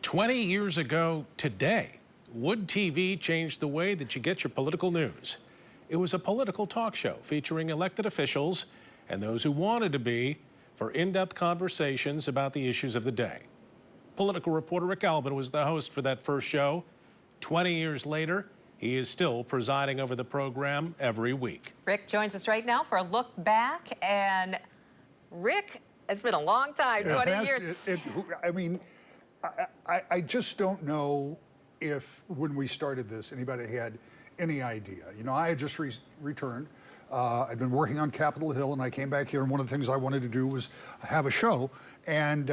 20 years ago today, would TV change the way that you get your political news? It was a political talk show featuring elected officials and those who wanted to be for in-depth conversations about the issues of the day. Political reporter Rick Albin was the host for that first show. 20 years later, he is still presiding over the program every week. Rick joins us right now for a look back. And Rick, it's been a long time, 20 years. I mean, I just don't know if when we started this, anybody had any idea. You know, I had just returned. I'd been working on Capitol Hill, and I came back here, and one of the things I wanted to do was have a show. And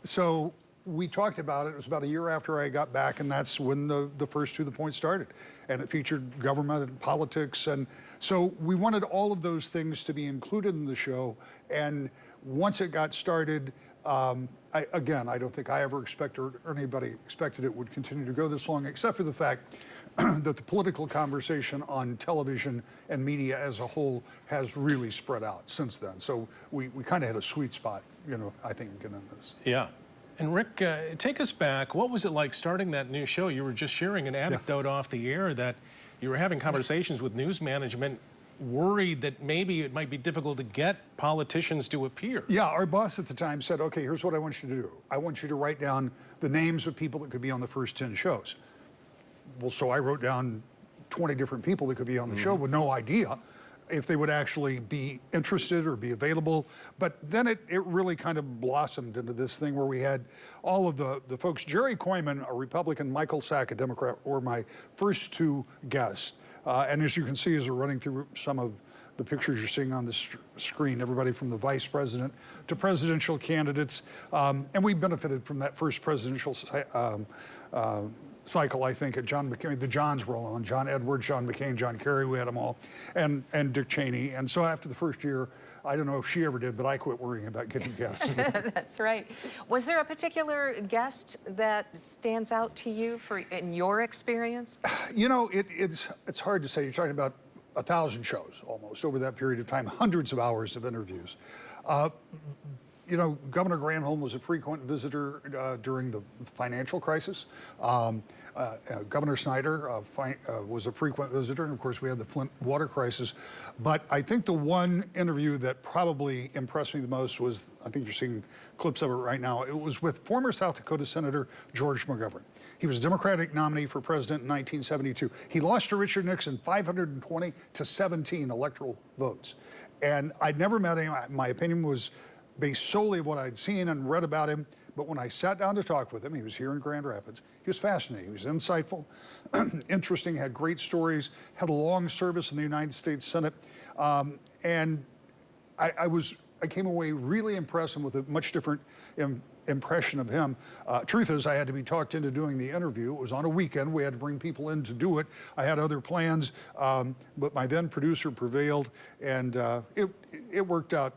so we talked about it. It was about a year after I got back, and that's when the first To The Point started. And it featured government and politics. And so we wanted all of those things to be included in the show. And once it got started, again, I don't think I ever expected, or anybody expected it would continue to go this long, except for the fact that the political conversation on television and media as a whole has really spread out since then. So we kind of had a sweet spot, you know, I think, getting into this. Yeah. And Rick, take us back. What was it like starting that new show? You were just sharing an anecdote off the air that you were having conversations with news management, worried that maybe it might be difficult to get politicians to appear. Yeah, our boss at the time said, okay, here's what I want you to do. I want you to write down the names of people that could be on the first 10 shows. Well, so I wrote down 20 different people that could be on the show with no idea if they would actually be interested or be available. But then it really kind of blossomed into this thing where we had all of the folks. Jerry Coyman, a Republican, Michael Sack, a Democrat, were my first two guests. And as you can see, as we're running through some of the pictures you're seeing on the screen, everybody from the vice president to presidential candidates. And we benefited from that first presidential cycle, I think, at John McCain. The Johns were all on. John Edwards, John McCain, John Kerry, we had them all, and Dick Cheney. And so after the first year, I don't know if she ever did, but I quit worrying about getting guests. That's right. Was there a particular guest that stands out to you in your experience? You know, it's hard to say. You're talking about 1,000 shows almost over that period of time, hundreds of hours of interviews. You know, Governor Granholm was a frequent visitor during the financial crisis. Governor Snyder was a frequent visitor, and of course we had the Flint water crisis. But I think the one interview that probably impressed me the most was, I think you're seeing clips of it right now, it was with former South Dakota Senator George McGovern. He was a Democratic nominee for president in 1972. He lost to Richard Nixon 520 to 17 electoral votes. And I'd never met him. My opinion was based solely on what I'd seen and read about him. But when I sat down to talk with him, he was here in Grand Rapids, he was fascinating. He was insightful, interesting, had great stories, had a long service in the United States Senate. And I came away really impressed and with a much different impression of him. Truth is, I had to be talked into doing the interview. It was on a weekend. We had to bring people in to do it. I had other plans, but my then producer prevailed, and it worked out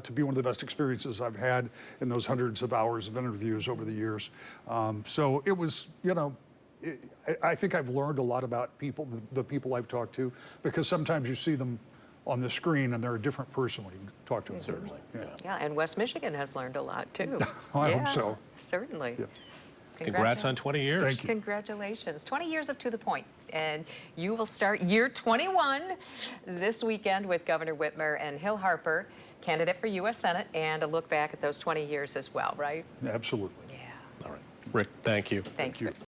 to be one of the best experiences I've had in those hundreds of hours of interviews over the years. So it was, you know, I think I've learned a lot about people, the people I've talked to, because sometimes you see them on the screen and they're a different person when you talk to them. Certainly. Yeah, and West Michigan has learned a lot too. I hope so. Certainly. Yeah. Congrats on 20 years. Thank you. Congratulations. 20 years of To The Point. And you will start year 21 this weekend with Governor Whitmer and Hill Harper, candidate for U.S. Senate, and a look back at those 20 years as well, right? Absolutely. Yeah. All right. Rick, thank you. Thank you.